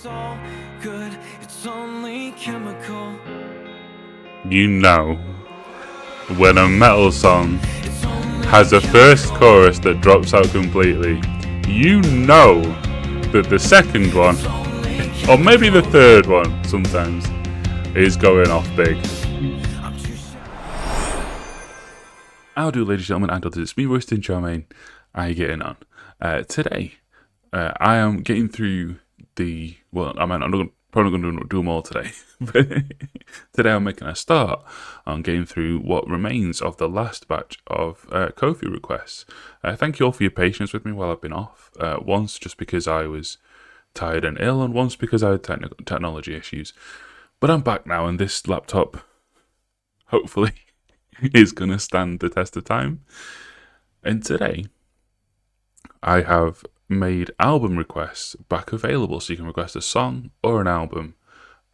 it's all good, it's only chemical. You know, when a metal song It's only has a first chorus that drops out completely, you know that the second one, or maybe the third one sometimes, is going off big. How do, ladies and gentlemen, and others, it's me, Royston Charmaine. How are you getting on? Today, I am getting through the, well, I'm probably going to do them all today, but today I'm making a start on getting through what remains of the last batch of Ko-fi requests. Thank you all for your patience with me while I've been off, once just because I was tired and ill, and once because I had technology issues. But I'm back now, and this laptop, hopefully, is going to stand the test of time. And today, I have made album requests back available, so you can request a song or an album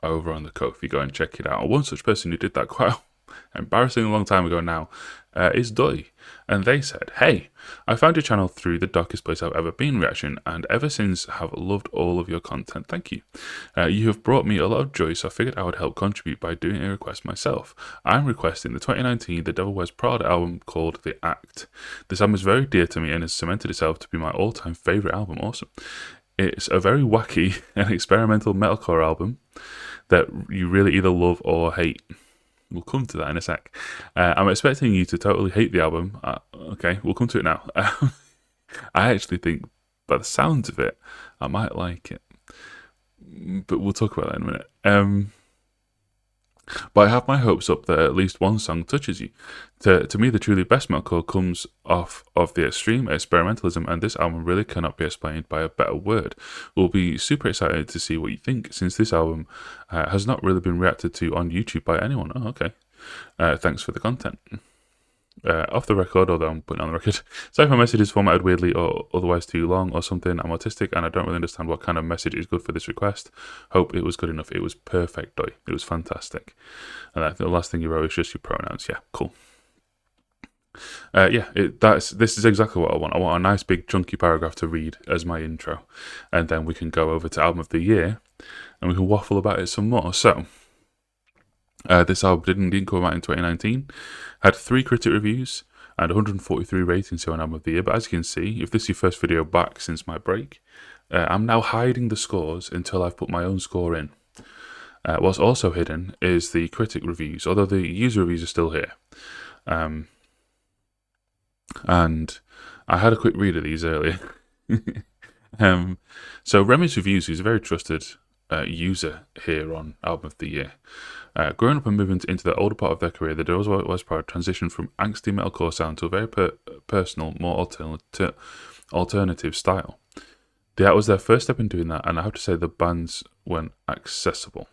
over on the Ko-fi. Go and check it out. One such person who did that quite embarrassing a long time ago now is Doi, and they said, "Hey, I found your channel through the Darkest Place I've Ever Been reaction, and ever since have loved all of your content. Thank you. You have brought me a lot of joy, so I figured I would help contribute by doing a request myself. I'm requesting the 2019 The Devil Wears Prada album called The Act. This album is very dear to me and has cemented itself to be my all-time favourite album. Awesome. It's a very wacky and experimental metalcore album that you really either love or hate. We'll come to that in a sec. I'm expecting you to totally hate the album. Okay, we'll come to it now. I actually think, by the sounds of it, I might like it. But we'll talk about that in a minute. But I have my hopes up that at least one song touches you. To me, the truly best metalcore comes off of the extreme experimentalism, and this album really cannot be explained by a better word. We'll be super excited to see what you think, since this album has not really been reacted to on YouTube by anyone. Oh, okay. Thanks for the content. Off the record, although I'm putting it on the record, sorry if my message is formatted weirdly or otherwise too long or something. I'm autistic and I don't really understand what kind of message is good for this request. Hope it was good enough. It was perfect, Doi. It was fantastic. And I think the last thing you wrote is just your pronouns. Yeah, cool. This is exactly what I want. I want a nice big chunky paragraph to read as my intro, and then we can go over to album of the year and we can waffle about it some more. So this album didn't come out in 2019, had 3 critic reviews and 143 ratings here on album of the year. But as you can see, if this is your first video back since my break, I'm now hiding the scores until I've put my own score in. What's also hidden is the critic reviews, although the user reviews are still here. And I had a quick read of these earlier. So Remy's Reviews, who's a very trusted user here on Album of the Year. Growing up and moving into the older part of their career, the Devil Wears Prada transitioned from angsty metalcore sound to a very personal, more alternative style. That was their first step in doing that, and I have to say the bands went accessible.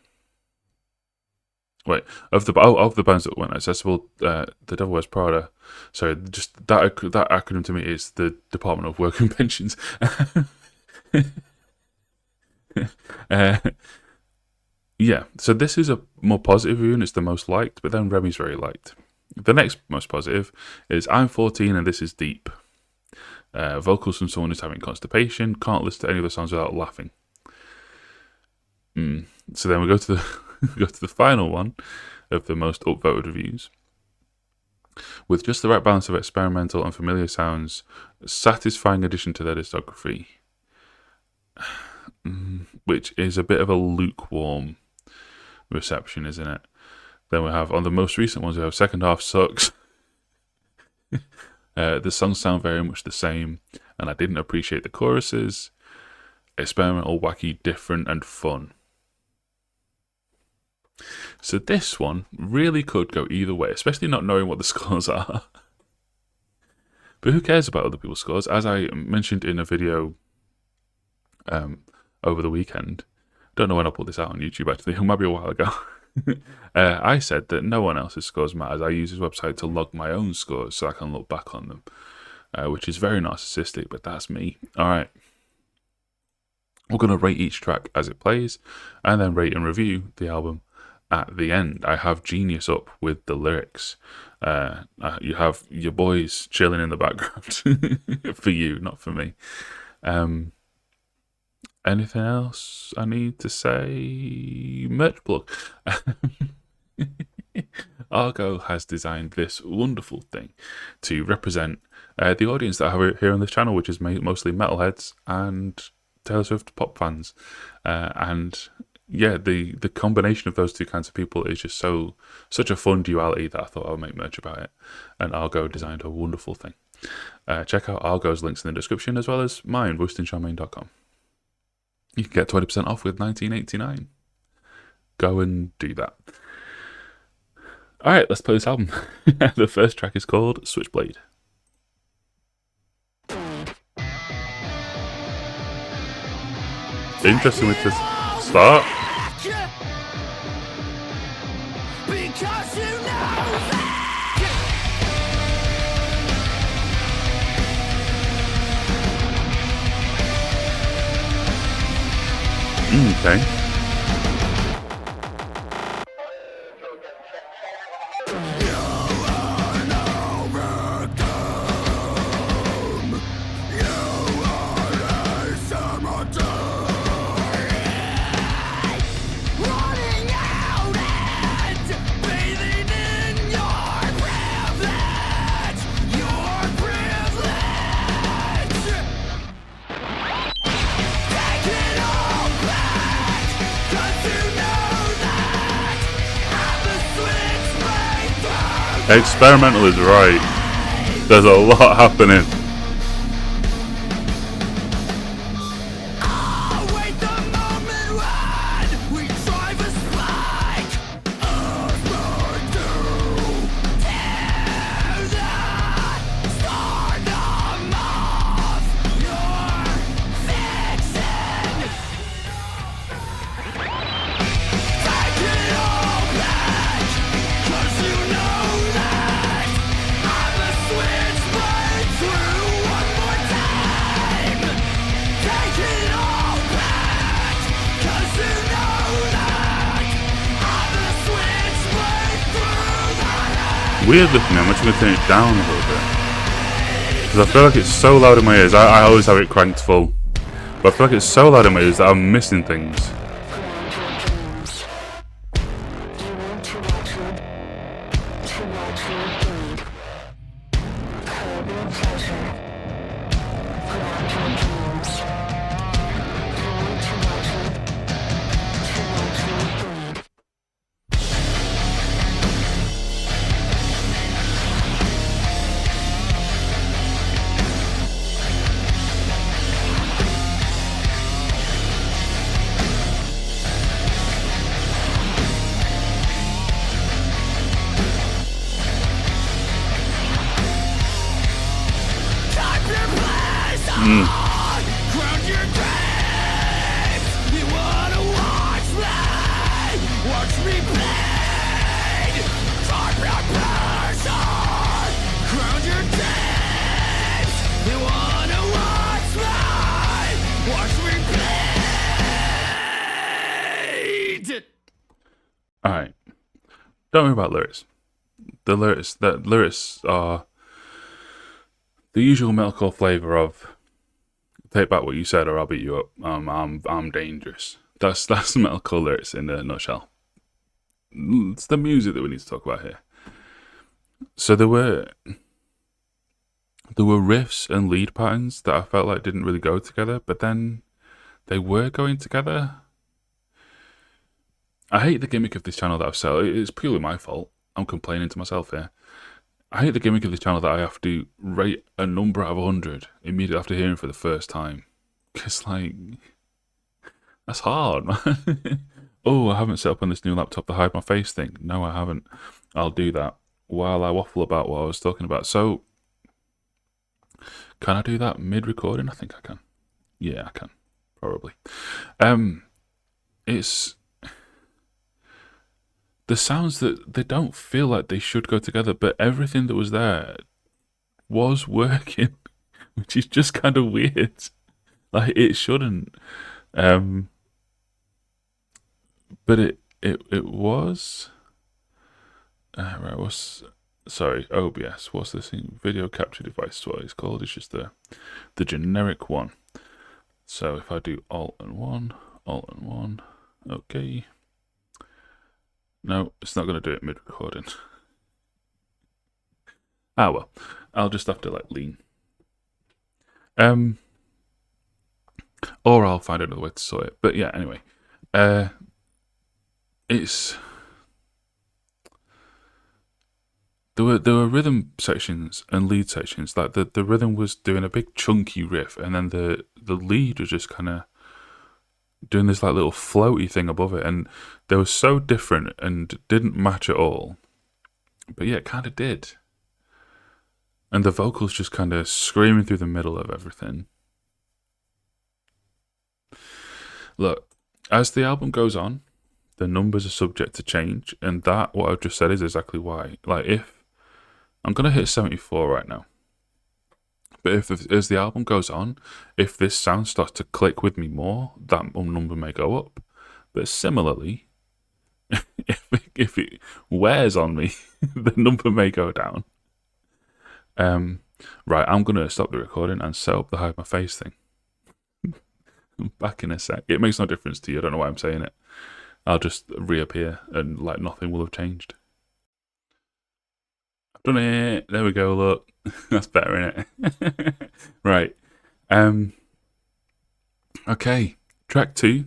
Wait, of the bands that went accessible, the Devil Wears Prada. Sorry, just that acronym to me is the Department of Work and Pensions. Yeah, so this is a more positive review and it's the most liked, but then Remy's very liked. The next most positive is I'm 14 and this is deep. Vocals from someone who's having constipation, can't listen to any of the songs without laughing. So then we go to the final one of the most upvoted reviews. With just the right balance of experimental and familiar sounds, satisfying addition to their discography. Which is a bit of a lukewarm reception, isn't it? Then we have, on the most recent ones, we have Second Half Sucks. The songs sound very much the same, and I didn't appreciate the choruses. Experimental, wacky, different, and fun. So this one really could go either way, especially not knowing what the scores are. But who cares about other people's scores? As I mentioned in a video over the weekend, don't know when I put this out on YouTube actually, it might be a while ago. I said that no one else's scores matters. I use this website to log my own scores so I can look back on them, which is very narcissistic, but that's me. Alright, we're going to rate each track as it plays and then rate and review the album at the end. I have Genius up with the lyrics. You have your boys chilling in the background for you, not for me. Anything else I need to say? Merch plug. Argo has designed this wonderful thing to represent the audience that I have here on this channel, which is mostly metalheads and Taylor Swift pop fans. And yeah, the combination of those two kinds of people is just such a fun duality that I thought I would make merch about it. And Argo designed a wonderful thing. Check out Argo's links in the description, as well as mine, roastingcharmaine.com. You can get 20% off with $19.89. Go and do that. Alright, let's play this album. The first track is called Switchblade. Interesting with this start. Okay. Experimental is right. There's a lot happening. Weird looking. I'm actually going to turn it down a little bit, because I feel like it's so loud in my ears. I always have it cranked full, but I feel like it's so loud in my ears that I'm missing things. Alright. Don't worry about lyrics. The lyrics are the usual metalcore flavour of take back what you said or I'll beat you up. I'm dangerous. That's the metalcore lyrics in a nutshell. It's the music that we need to talk about here. So there were riffs and lead patterns that I felt like didn't really go together, but then they were going together. I hate the gimmick of this channel that I've set. It's purely my fault. I'm complaining to myself here. I hate the gimmick of this channel that I have to rate a number out of 100 immediately after hearing it for the first time. Because, like, that's hard, man. Oh, I haven't set up on this new laptop the hide my face thing. No, I haven't. I'll do that while I waffle about what I was talking about. So, can I do that mid-recording? I think I can. Yeah, I can. Probably. It's the sounds that they don't feel like they should go together, but everything that was there was working, which is just kind of weird. Like, it shouldn't. But it was. Right, sorry, OBS. What's this thing? Video capture device is what it's called. It's just the generic one. So if I do Alt and 1, okay. No, it's not going to do it mid-recording. Ah well, I'll just have to like lean. Or I'll find another way to sort it. But yeah, anyway, it's there were rhythm sections and lead sections. Like the rhythm was doing a big chunky riff, and then the lead was just kind of doing this like little floaty thing above it, and they were so different and didn't match at all. But yeah, it kind of did. And the vocals just kind of screaming through the middle of everything. Look, as the album goes on, the numbers are subject to change, and that, what I've just said, is exactly why. Like, if I'm going to hit 74 right now, but if as the album goes on, if this sound starts to click with me more, that number may go up. But similarly, if it wears on me, the number may go down. Right, I'm going to stop the recording and set up the hide my face thing. Back in a sec. It makes no difference to you. I don't know why I'm saying it. I'll just reappear and like nothing will have changed. I've done it. There we go. Look, that's better, innit? Right. Okay. Track 2,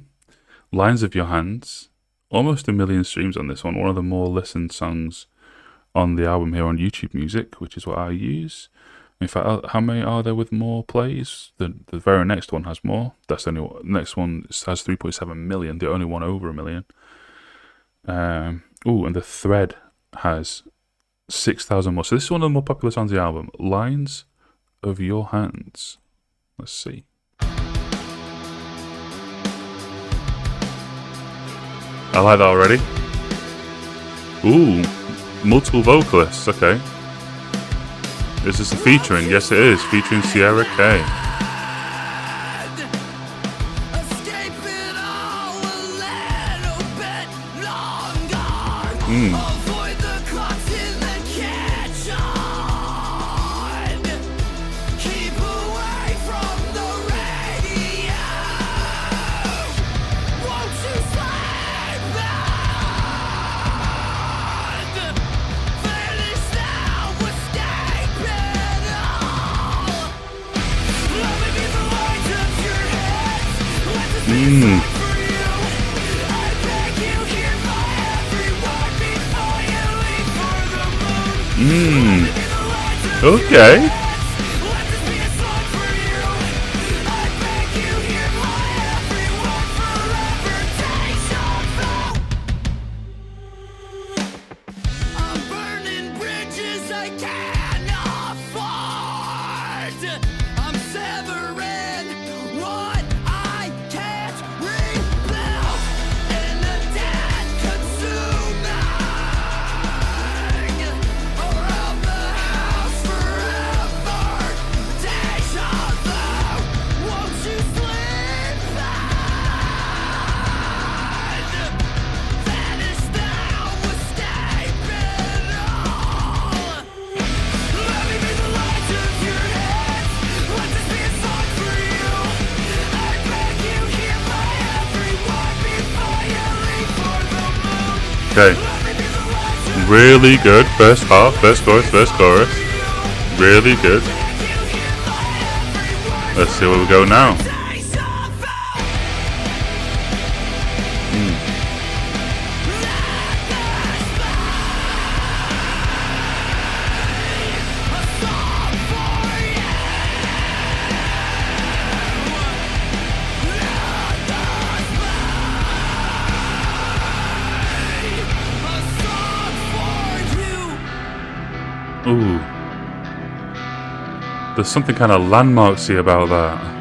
Lines of Your Hands. Almost 1 million streams on this one. One of the more listened songs on the album here on YouTube Music, which is what I use. In fact, how many are there with more plays? The very next one has more. That's the only one. Next one has 3.7 million. The only one over 1 million. And the Thread has 6,000 more. So this is one of the more popular songs on the album. Lines of Your Hands. Let's see. I like that already. Ooh, multiple vocalists. Okay. Is this a featuring? Yes, it is. Featuring Sierra K. Okay. Okay. Really good. First half, first chorus. Really good. Let's see where we go now. Ooh. There's something kind of landmarksy about that.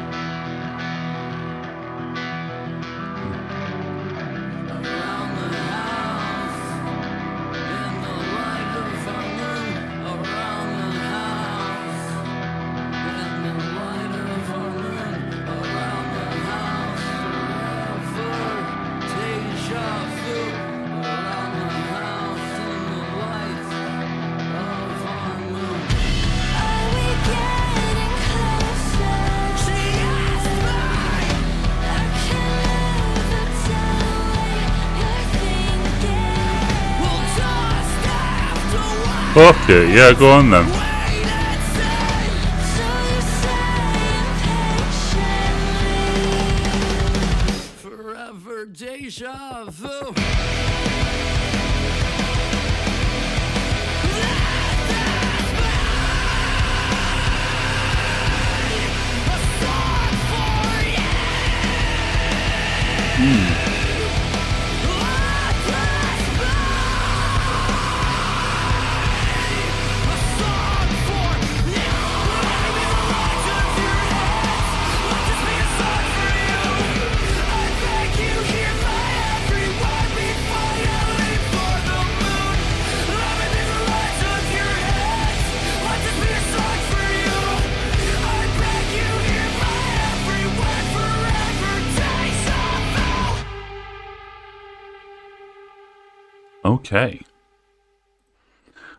Fuck it, yeah, go on then. Wait and see, so you say patiently. Forever deja vu. Okay.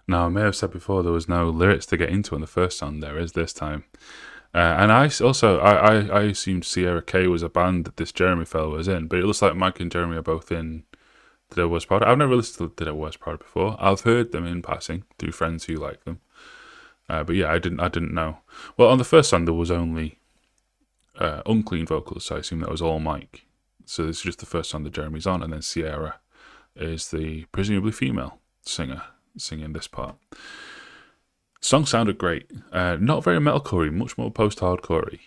Now, I may have said before there was no lyrics to get into in the first song. There is this time. And I assumed Sierra K was a band that this Jeremy fellow was in, but it looks like Mike and Jeremy are both in Did I Was Prada. I've never listened to Did I Was Prada before. I've heard them in passing through friends who like them. But yeah, I didn't know. Well, on the first song there was only unclean vocals, so I assume that was all Mike. So this is just the first song that Jeremy's on, and then Sierra is the presumably female singer singing this part. Song sounded great. Not very metalcore-y, much more post-hardcore-y,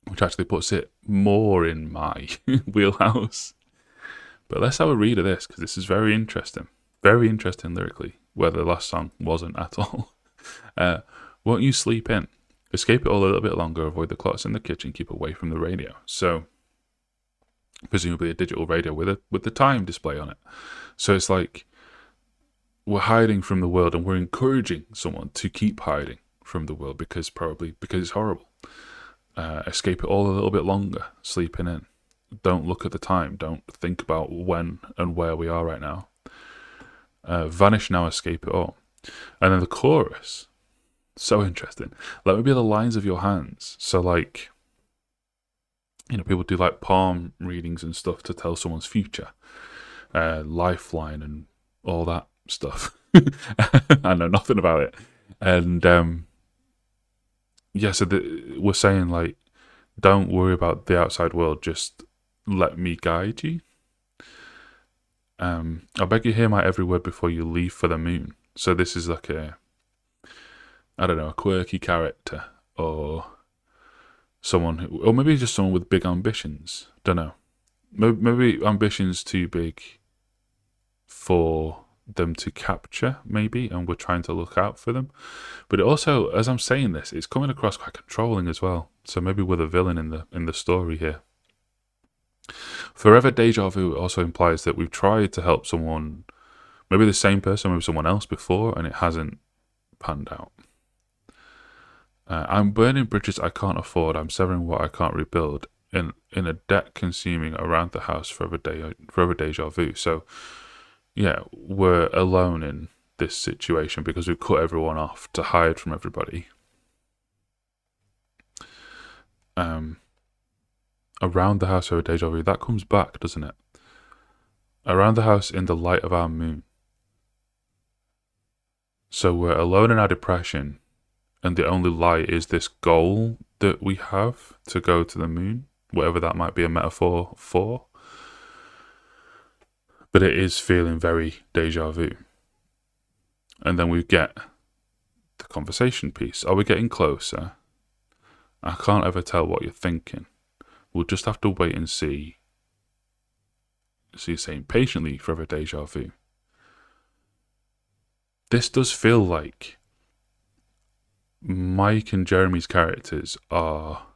which actually puts it more in my wheelhouse. But let's have a read of this, because this is very interesting. Very interesting lyrically, where the last song wasn't at all. Won't you sleep in? Escape it all a little bit longer, avoid the clocks in the kitchen, keep away from the radio. So, presumably a digital radio with the time display on it. So it's like, we're hiding from the world and we're encouraging someone to keep hiding from the world because it's horrible. Escape it all a little bit longer, sleeping in. Don't look at the time. Don't think about when and where we are right now. Vanish now, escape it all. And then the chorus, so interesting. Let me be the lines of your hands. So like, people do like palm readings and stuff to tell someone's future. Lifeline and all that stuff. I know nothing about it. And so we're saying like, don't worry about the outside world, just let me guide you. I beg you hear my every word before you leave for the moon. So this is like a quirky character, or someone or maybe just someone with big ambitions. Don't know. Maybe ambitions too big for them to capture, maybe, and we're trying to look out for them. But it also, as I'm saying this, it's coming across quite controlling as well. So maybe we're the villain in the story here. Forever deja vu also implies that we've tried to help someone, maybe the same person, maybe someone else before, and it hasn't panned out. I'm burning bridges I can't afford. I'm severing what I can't rebuild. In a debt consuming around the house, forever deja vu. So yeah, we're alone in this situation because we've cut everyone off to hide from everybody. Around the house, forever deja vu. That comes back, doesn't it? Around the house in the light of our moon. So we're alone in our depression, and the only light is this goal that we have to go to the moon, whatever that might be a metaphor for. But it is feeling very deja vu. And then we get the conversation piece. Are we getting closer? I can't ever tell what you're thinking. We'll just have to wait and see. So you're saying patiently, forever deja vu. This does feel like Mike and Jeremy's characters are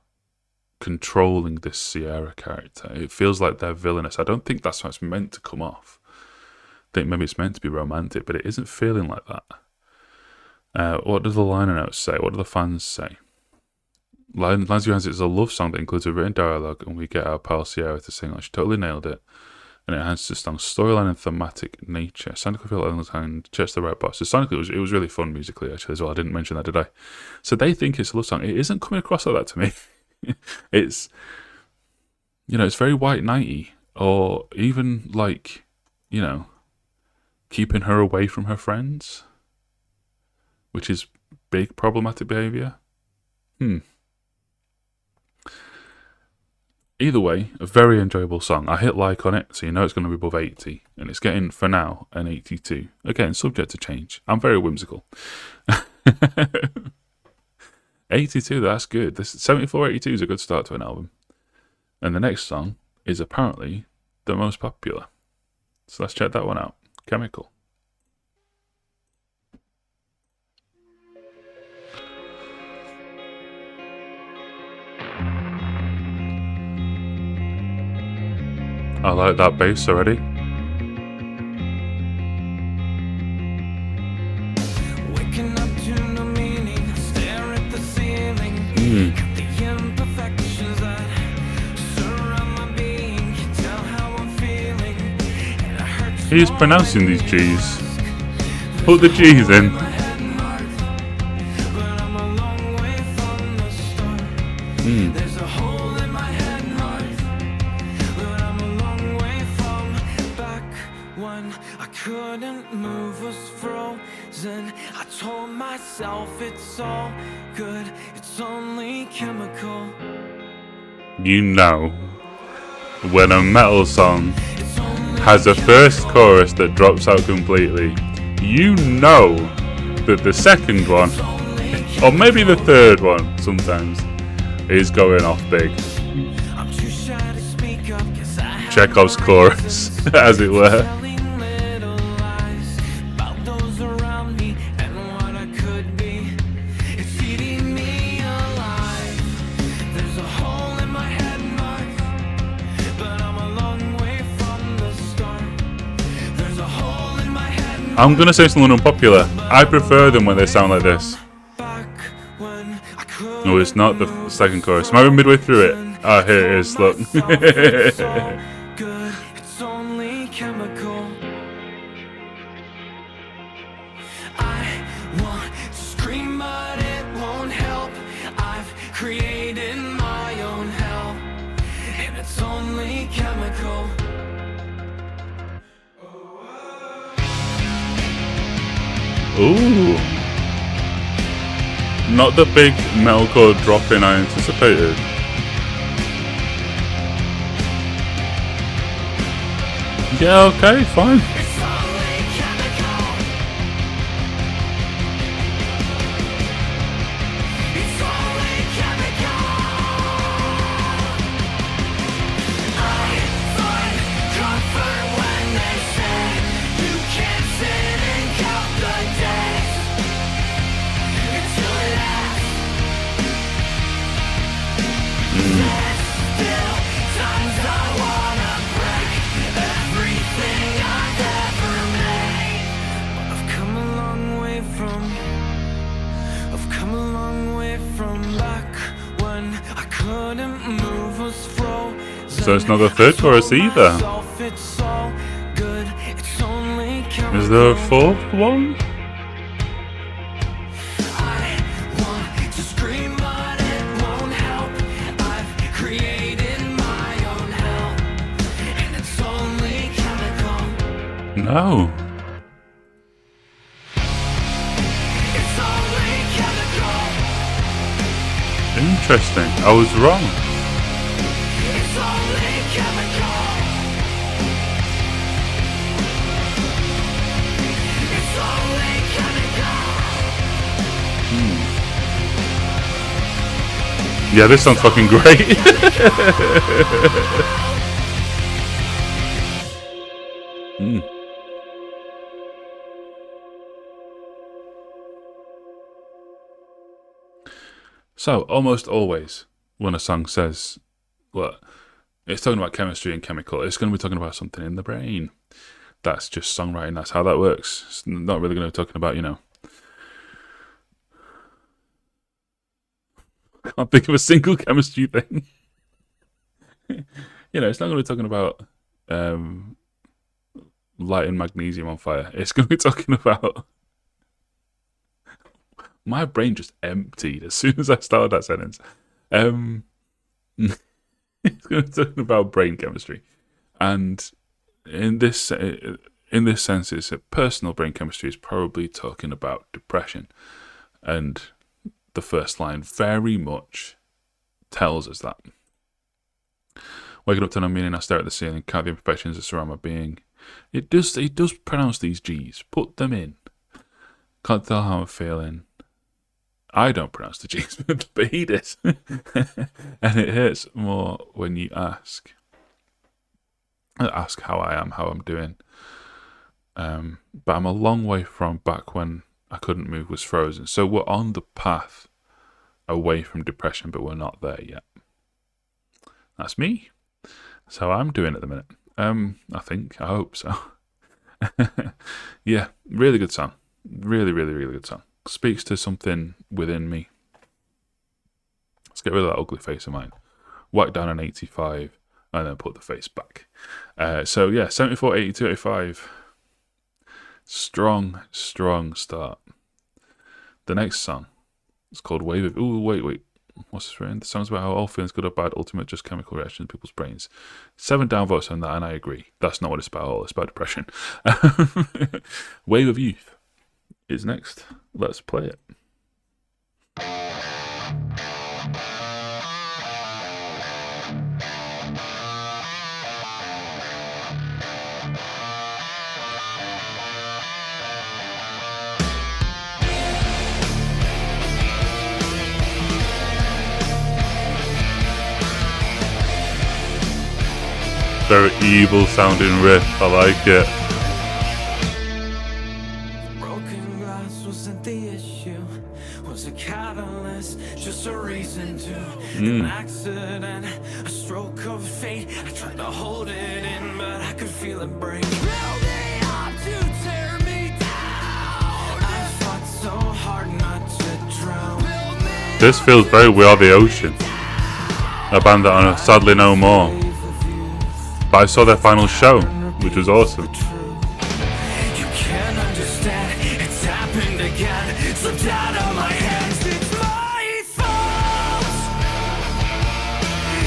controlling this Sierra character. It feels like they're villainous. I don't think that's how it's meant to come off. I think maybe it's meant to be romantic, but it isn't feeling like that. What do the liner notes say? What do the fans say? Lines of Your Hands is a love song that includes a written dialogue, and we get our pal Sierra to sing like she totally nailed it. And it enhances the song's storyline and thematic nature. Sonically feel like hand, checks the right box. So sonically, it was really fun musically actually as well. I didn't mention that, did I? So they think it's a love song. It isn't coming across like that to me. It's, it's very white knighty, or even like, keeping her away from her friends, which is big problematic behaviour. Either way, a very enjoyable song. I hit like on it, so you know it's going to be above 80. And it's getting, for now, an 82. Again, subject to change. I'm very whimsical. 82, that's good. This 74, 82 is a good start to an album. And the next song is apparently the most popular. So let's check that one out. Chemical. I like that bass already. Waking up to no meaning, stare at the ceiling. The imperfections that surround my being. Can tell how I'm feeling. And it hurts. He's pronouncing these G's. Put the G's in. But I'm a long way from the start. There's a hole in my head, Mark. But I'm a long way from back when I couldn't move, was frozen. I told myself it's all good, it's only chemical. You know, when a metal song It's only has a first chorus that drops out completely, you know that the second one, or maybe the third one sometimes, is going off big. I'm too shy to speak up, 'cause I have Chekhov's chorus, as it were. telling little lies about those around me and what I could be. It's eating me alive. There's a hole in my head, Mark, but I'm a long way from the start. There's a hole in my head, Mark. I'm gonna say something unpopular. I prefer them when they sound like this. Back when I could No, it's not the second chorus. Maybe midway through it. Ah, here it is. Look. It's all good, it's only chemical. I want to scream, but it won't help. I've created my own hell, and it's only chemical. Ooh. Not the big metalcore drop in I anticipated. Yeah, okay, fine. It's only chemical. It's only chemical. I find comfort when they say you can't sit and count the days until it ends. There's still times I wanna break everything I've ever made. But I've come a long way from back when I couldn't move, was frozen. So it's not the third chorus either. It's all good, it's only chemical. Is there a fourth one? I want to scream, but it won't help. I've created my own hell, and it's only chemical. No. It's only chemical. Interesting. I was wrong. It's only chemical. It's only chemical. Yeah, this sounds fucking great. So, almost always, when a song says, well, it's talking about chemistry and chemical, it's going to be talking about something in the brain. That's just songwriting, that's how that works. It's not really going to be talking about, I can't think of a single chemistry thing. It's not going to be talking about lighting magnesium on fire. It's going to be talking about... My brain just emptied as soon as I started that sentence. It's going to be talking about brain chemistry. And in this, in this sense, it's a personal brain chemistry is probably talking about depression. And the first line very much tells us that. Waking up to no meaning, I stare at the ceiling, count the imperfections that surround my being. It does pronounce these G's. Put them in. Can't tell how I'm feeling. I don't pronounce the G's, but he does. And it hurts more when you ask how I am, how I'm doing. But I'm a long way from back when I couldn't move, was frozen. So we're on the path away from depression, but we're not there yet. That's me. That's how I'm doing at the minute. I hope so. Yeah, really good song. Really, really, really good song. Speaks to something within me. Let's get rid of that ugly face of mine. Whack down an 85 and then put the face back. So yeah, 74, 82, 85. Strong start. The next song is called Wave of... Ooh, wait. What's this written? The song's about how all feelings, good or bad, ultimate just chemical reactions in people's brains. 7 downvotes on that, and I agree. That's not what it's about at all. It's about depression. Wave of Youth is next. Let's play it. Very evil sounding riff. I like it. Broken glass wasn't the issue. Was a catalyst, just a reason to. An accident, a stroke of fate. I tried to hold it in, but I could feel it break. Build me up to tear me down. I fought so hard not to drown. This feels very We Are the Ocean. A band that are sadly no more. But I saw their final show, which was awesome. You can't understand, it's happened again. Slipped out of my hands, it's my fault.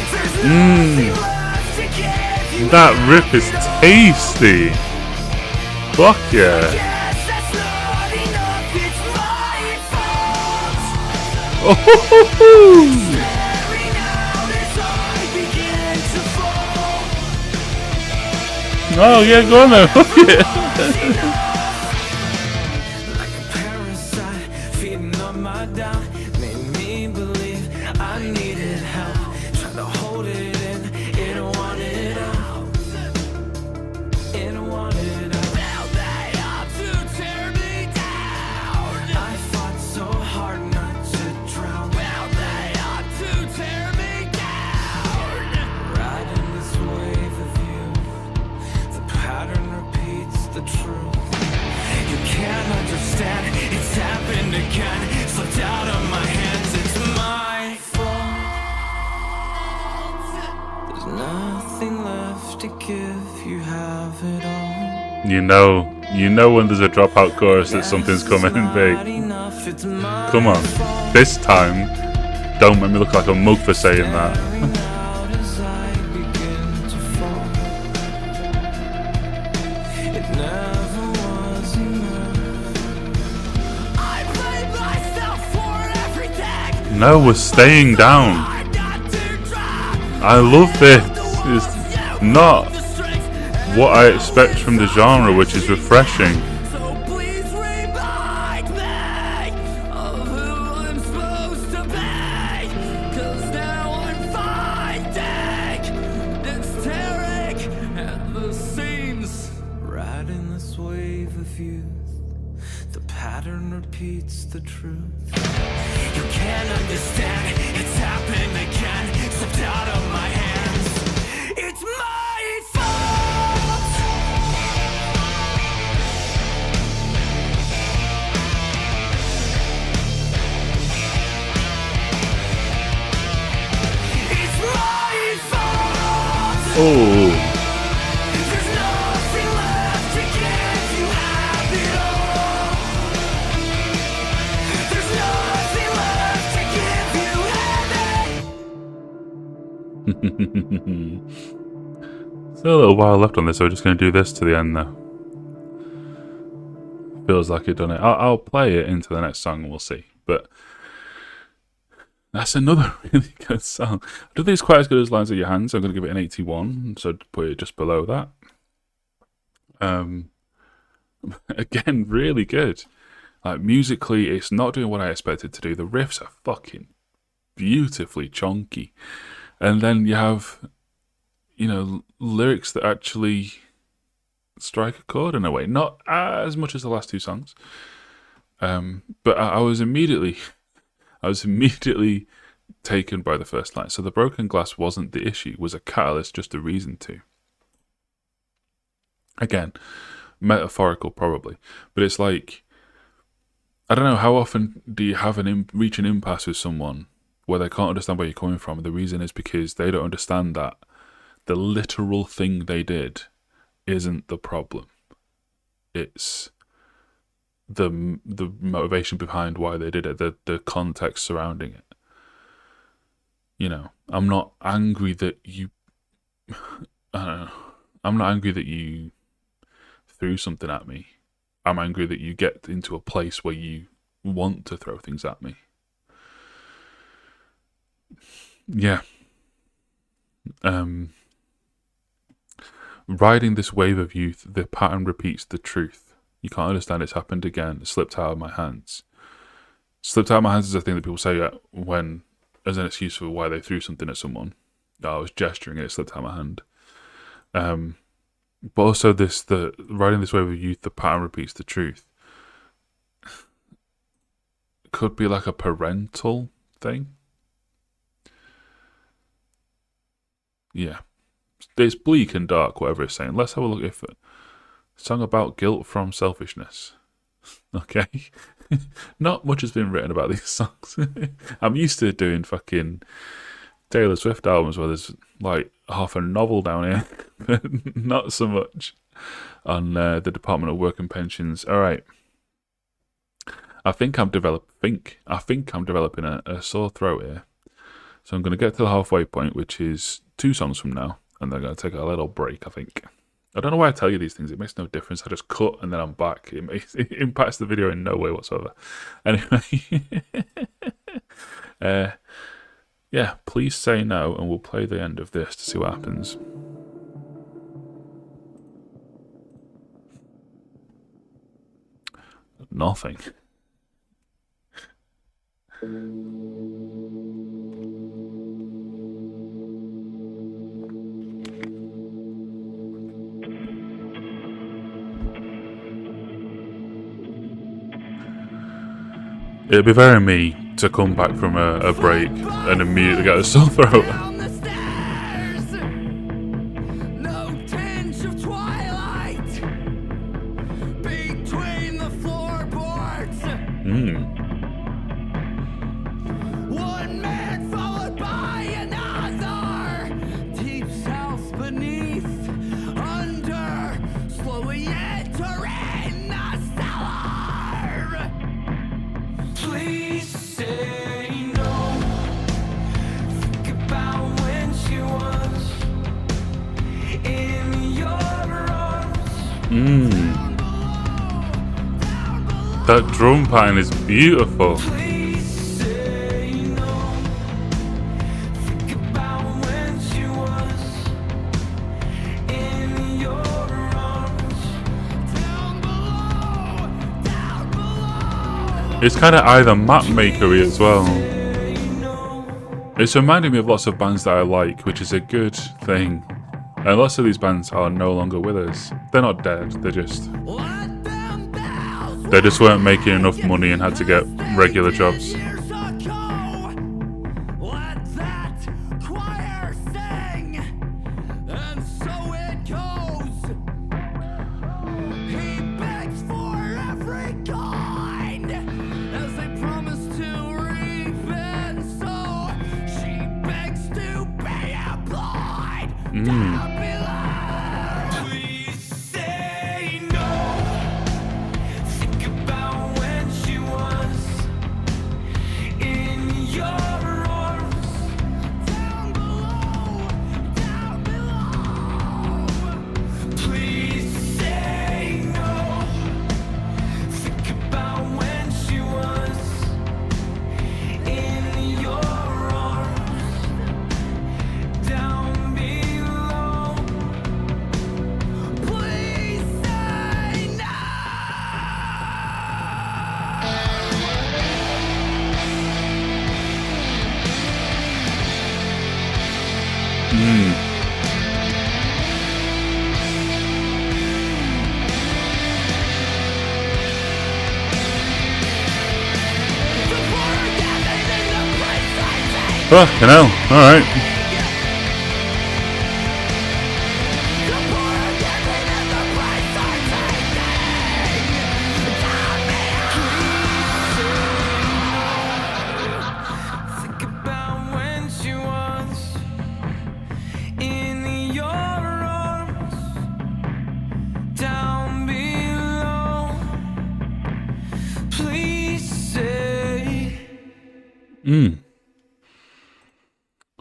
There's nothing left to give you. That riff is tasty. Fuck yeah. Yes, that's not enough, it's my fault. Oh ho ho ho. Staring out as I begin to fall. Oh yeah, go on then. Fuck it. Like a parasite feeding on my doubt, made me believe I needed help. Tried to hold it in, it wanted out. It wanted out. Now they up to tear me down. I fought so hard not to drown. Now they up to tear me down. Riding this wave of you, the pattern repeats the truth. You can't understand, it's happened again. Slipped out of my hands, it's my fault. There's nothing left to give, you have it all. You know when there's a dropout chorus that something's coming big. Come on. This time, don't make me look like a mug for saying that. No, we're staying down. I love this. It's not what I expect from the genre, which is refreshing. So please remind me of who I'm supposed to be, 'cause now I'm finding it's tearing at the seams. Riding this wave of youth, the pattern repeats the truth. You can't understand, it's happened again. Slipped out of my hands, it's my fault. It's my fault. Oh, There's nothing left to give, you have it all. There's nothing left to give, you have it. still a little while left on this, so we're just going to do this to the end though. feels like it, doesn't it? I'll play it into the next song and we'll see. But that's another really good song. I don't think it's quite as good as Lines of Your Hands, so I'm going to give it an 81, so put it just below that. Again, really good. Like, musically, it's not doing what I expected to do. The riffs are fucking beautifully chunky. And then you have, lyrics that actually strike a chord in a way. Not as much as the last two songs. But I was immediately taken by the first line. So the broken glass wasn't the issue, was a catalyst, just a reason to. Again, metaphorical probably. But it's like, I don't know, how often do you have reach an impasse with someone where they can't understand where you're coming from? And the reason is because they don't understand that the literal thing they did isn't the problem. It's the motivation behind why they did it, the context surrounding it. I'm not angry that you I'm not angry that you threw something at me. I'm angry that you get into a place where you want to throw things at me. Yeah. Riding this wave of youth, the pattern repeats the truth. You can't understand it's happened again. It slipped out of my hands. Slipped out of my hands is a thing that people say when, as an excuse for why they threw something at someone. I was gesturing and it slipped out of my hand. But also the riding this wave of youth, the pattern repeats the truth. Could be like a parental thing. Yeah. It's bleak and dark, whatever it's saying. Let's have a look at it. Song about guilt from selfishness. Okay. Not much has been written about these songs. I'm used to doing fucking Taylor Swift albums where there's like half a novel down here, but not so much on the Department of Work and Pensions. All right. I think I'm developing a sore throat here. So I'm going to get to the halfway point, which is 2 songs from now, and then I'm going to take a little break, I think. I don't know why I tell you these things. It makes no difference. I just cut and then I'm back. It impacts the video in no way whatsoever. Anyway. Yeah, please say no, and we'll play the end of this to see what happens. Nothing. It'd be very me to come back from a break and immediately get a sore throat. Down the stairs, no tinge of twilight between the floorboards. One man followed by another, deep south beneath, under, slowly entering the cellar. Please say no. Think about when she was in your arms. That drum pattern is beautiful. Please say no. Think about when she was in your arms. Down below. It's kind of either map makery as well. It's reminding me of lots of bands that I like, which is a good thing. And lots of these bands are no longer with us. They're not dead, they just weren't making enough money and had to get regular jobs. Years ago, let that choir sing, and so it goes. He begs for every kind, as they promise to reap, and so she begs to be applied. Down below. Please say no. Think about when she was Fucking hell. Alright. Think about when she was in your arms, down below. Please say.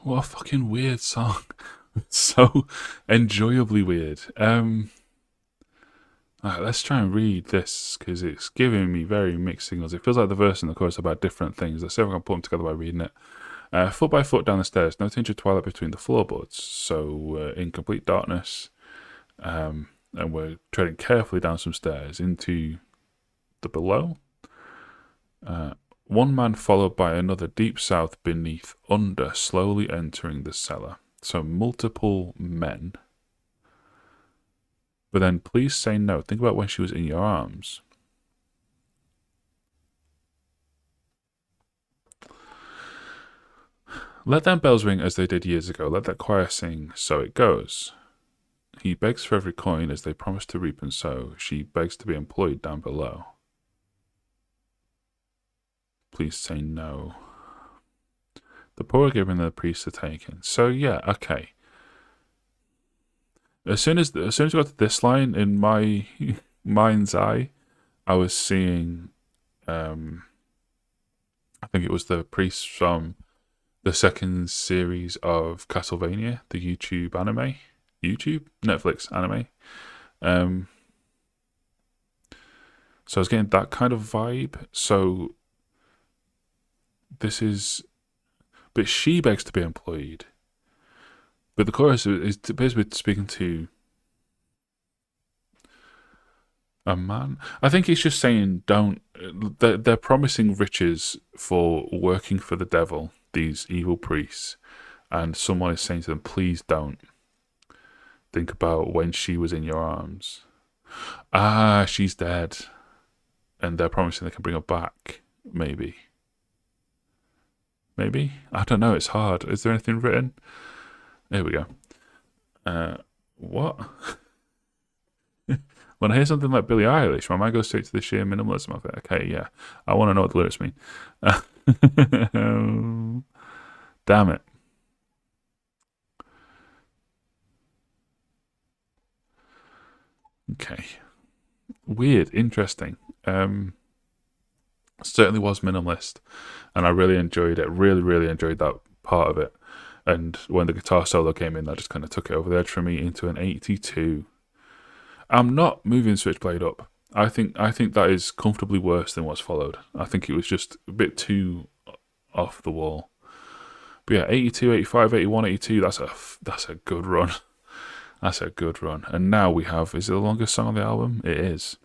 What a fucking weird song. It's so enjoyably weird. Alright, let's try and read this because it's giving me very mixed signals. It feels like the verse and the chorus are about different things. Let's see if I can put them together by reading it. Foot by foot down the stairs, no tinge of twilight between the floorboards. So in complete darkness, and we're treading carefully down some stairs into the below. One man followed by another deep south beneath, under, slowly entering the cellar. So multiple men. But then please say no. Think about when she was in your arms. Let them bells ring as they did years ago. Let that choir sing, so it goes. He begs for every coin as they promise to reap and sow. She begs to be employed down below. Please say no. The poor are given, the priests are taken. So yeah, okay. As soon as we got to this line, in my mind's eye, I was seeing, I think it was the priests from the second series of Castlevania, the Netflix anime. So I was getting that kind of vibe. So this is, but she begs to be employed. But the chorus is basically speaking to a man. I think he's just saying, don't. They're promising riches for working for the devil, these evil priests. And someone is saying to them, please don't. Think about when she was in your arms. Ah, she's dead. And they're promising they can bring her back. Maybe. Maybe? I don't know, it's hard. Is there anything written? There we go. What? When I hear something like Billie Eilish, my mind goes straight to the sheer minimalism of it. Okay, yeah. I want to know what the lyrics mean. Damn it. Okay. Weird, interesting. Certainly was minimalist, and I really enjoyed it. Really enjoyed that part of it. And when the guitar solo came in, that just kind of took it over the edge for me into an 82. I'm not moving Switchblade up. I think that is comfortably worse than what's followed. I think it was just a bit too off the wall. But yeah, 82, 85, 81, 82, that's a good run. That's a good run. And now we have, is it the longest song on the album? It is.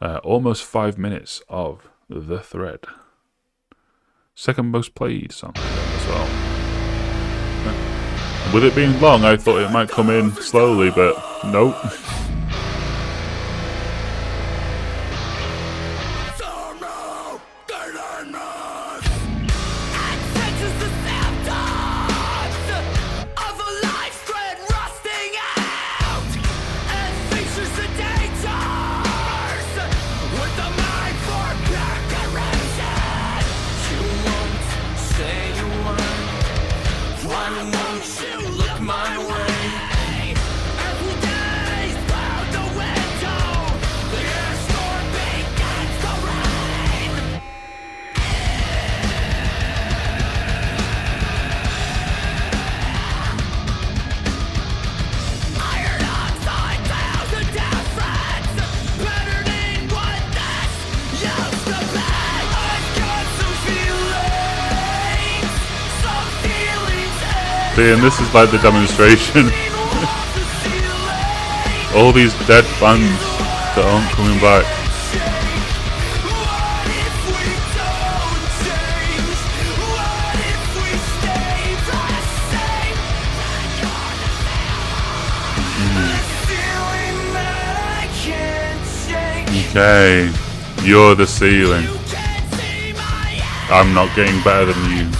Almost 5 minutes of The Thread. Second most played song as well. With it being long, I thought it might come in slowly, but nope. And this is like the demonstration. All these dead fans that aren't coming back. Okay, you're the ceiling. I'm not getting better than you.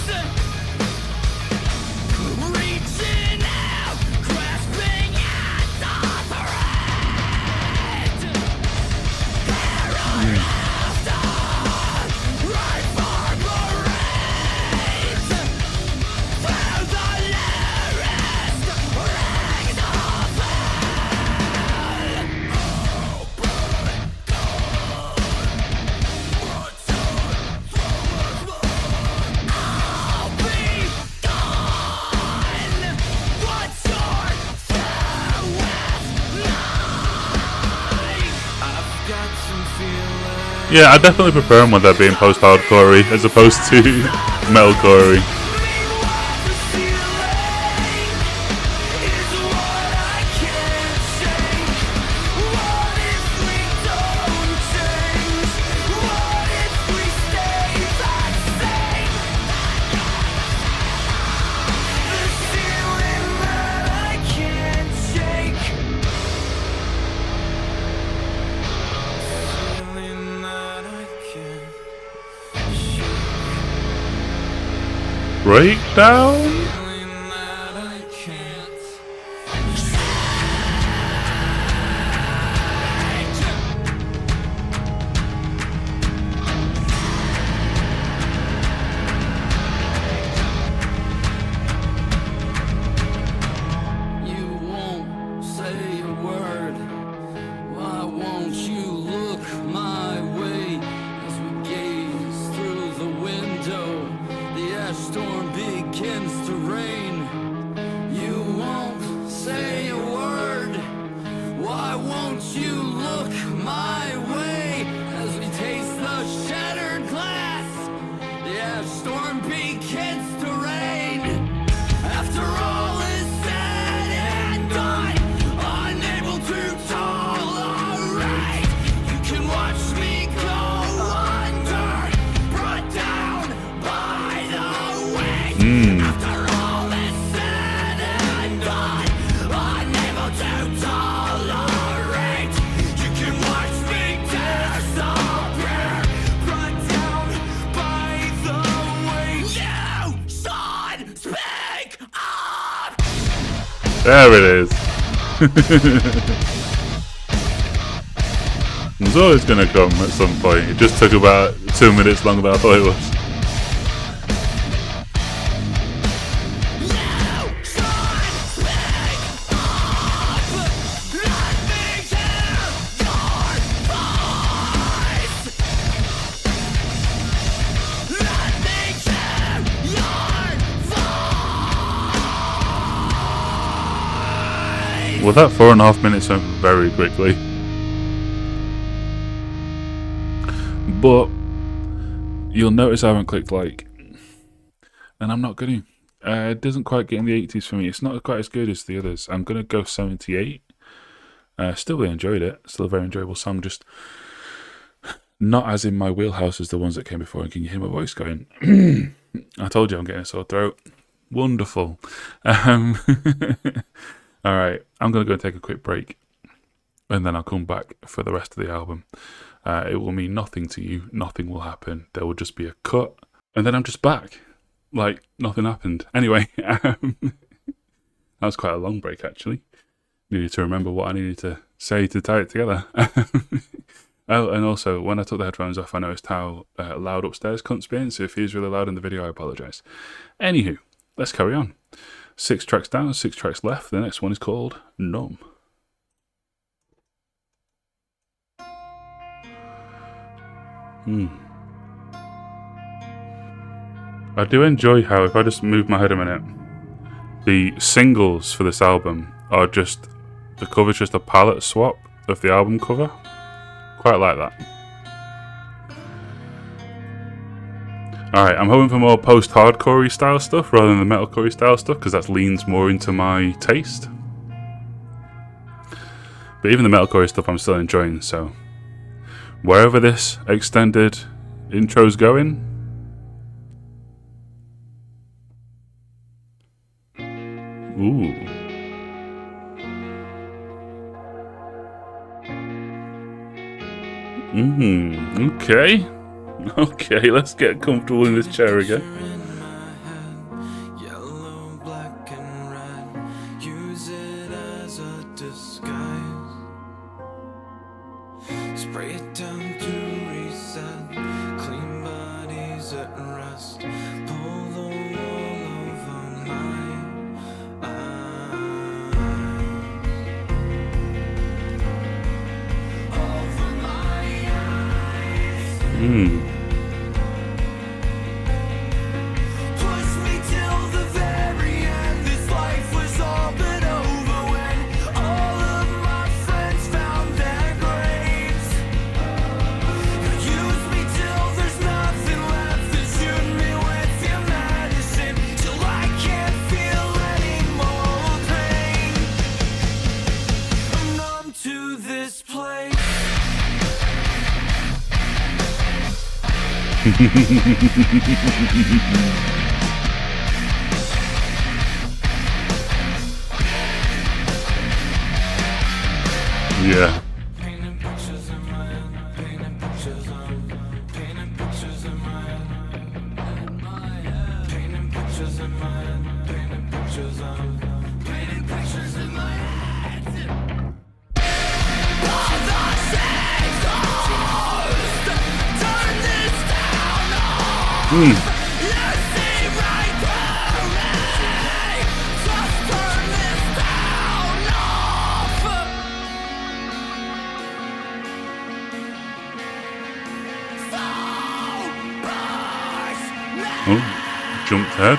Yeah, I definitely prefer them when they're being post-hardcore as opposed to metalcore. Breakdown? You won't say a word. Why won't you look my way as we gaze through the window? The ash storm begins to rain. You won't say a word. Why won't you look my way as we taste the shattered glass? The ash storm begins to rain. After all is said and done, unable to tolerate, you can watch me go under, brought down by the wind. After all is said and done, unable to tolerate, you can watch me disappear, brought down by the wind. You should speak up! There it is. It's always going to come at some point. It just took about 2 minutes longer than I thought it was. Well, that 4.5 minutes went very quickly. But you'll notice I haven't clicked like, and I'm not going to. It doesn't quite get in the 80s for me. It's not quite as good as the others. I'm going to go 78. Still really enjoyed it. Still a very enjoyable song. Just not as in my wheelhouse as the ones that came before. And can you hear my voice going? I told you I'm getting a sore throat. Wonderful. All right, I'm going to go and take a quick break, and then I'll come back for the rest of the album. It will mean nothing to you. Nothing will happen. There will just be a cut, and then I'm just back. Like, nothing happened. Anyway, that was quite a long break, actually. Needed to remember what I needed to say to tie it together. Oh, and also, when I took the headphones off, I noticed how loud upstairs Cunt's being, so if he's really loud in the video, I apologise. Anywho, let's carry on. 6 tracks down, 6 tracks left. The next one is called Numb. I do enjoy how, if I just move my head a minute, the singles for this album are just, the cover's just a palette swap of the album cover. Quite like that. Alright, I'm hoping for more post-hardcore style stuff rather than the metalcore style stuff, because that leans more into my taste. But even the metalcore stuff I'm still enjoying, so wherever this extended intro's going, ooh. Okay. Okay, let's get comfortable in this chair again. In my head, yellow, black, and red. Use it as a disguise. Spray it down to reset. Clean bodies at rest. Pull the wool over my eyes. Over my eyes. Push me till the very end. This life was all but over when all of my friends found their graves. You Yeah. Painting pictures in my head, painting pictures painting pictures in my head, painting pictures in my head, painting pictures painting pictures in my head. All the shades closed, turn this down off. You see right through me, just turn this down off. Oh, jumped ahead.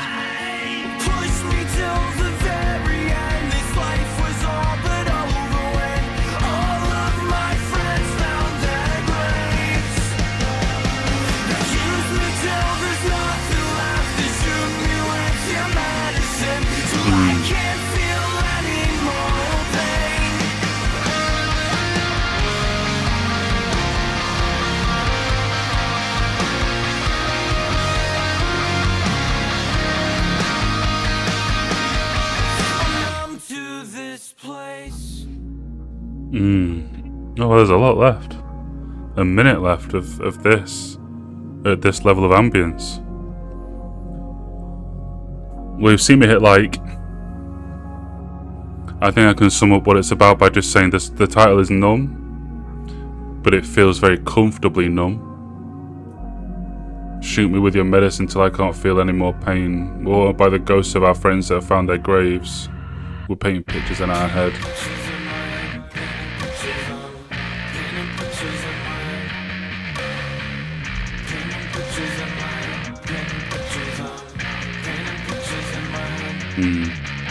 Push me till the very end. This life was all but over when all of my friends found their graves. They use me till there's nothing left. They shoot me with your medicine till I can't feel any more pain. I'm to this place. Oh, there's a lot left. A minute left of this at this level of ambience. We've seen me hit like. I think I can sum up what it's about by just saying this: the title is numb, but it feels very comfortably numb. Shoot me with your medicine till I can't feel any more pain. Or by the ghosts of our friends that have found their graves. We're painting pictures in our head.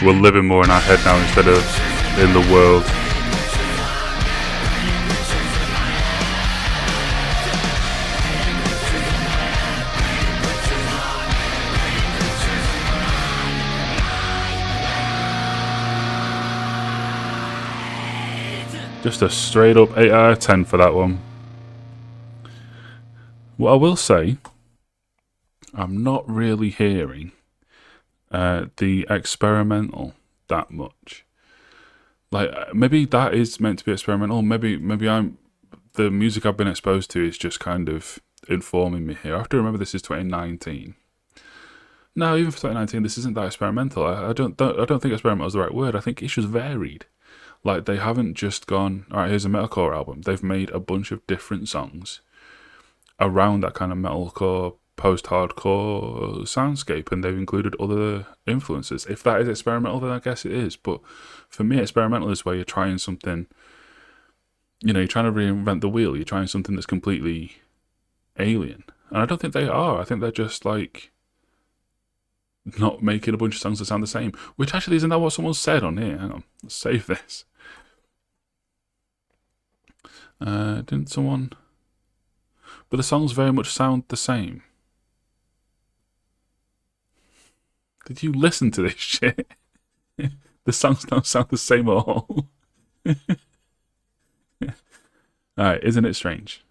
We're living more in our head now instead of in the world. Just a straight up 8 out of 10 for that one. What I will say, I'm not really hearing the experimental that much. Like maybe that is meant to be experimental. Maybe the music I've been exposed to is just kind of informing me here. I have to remember this is 2019. No, even for 2019, this isn't that experimental. I don't think experimental is the right word. I think it's just varied. Like they haven't just gone, all right, here's a metalcore album. They've made a bunch of different songs around that kind of metalcore, post-hardcore soundscape, and they've included other influences. If that is experimental, then I guess it is. But for me, experimental is where you're trying something, you're trying to reinvent the wheel. You're trying something that's completely alien. And I don't think they are. I think they're just like not making a bunch of songs that sound the same. Which actually, isn't that what someone said on here? Hang on, let's save this. Didn't someone... But the songs very much sound the same. Did you listen to this shit? The songs don't sound the same at all. Alright, isn't it strange?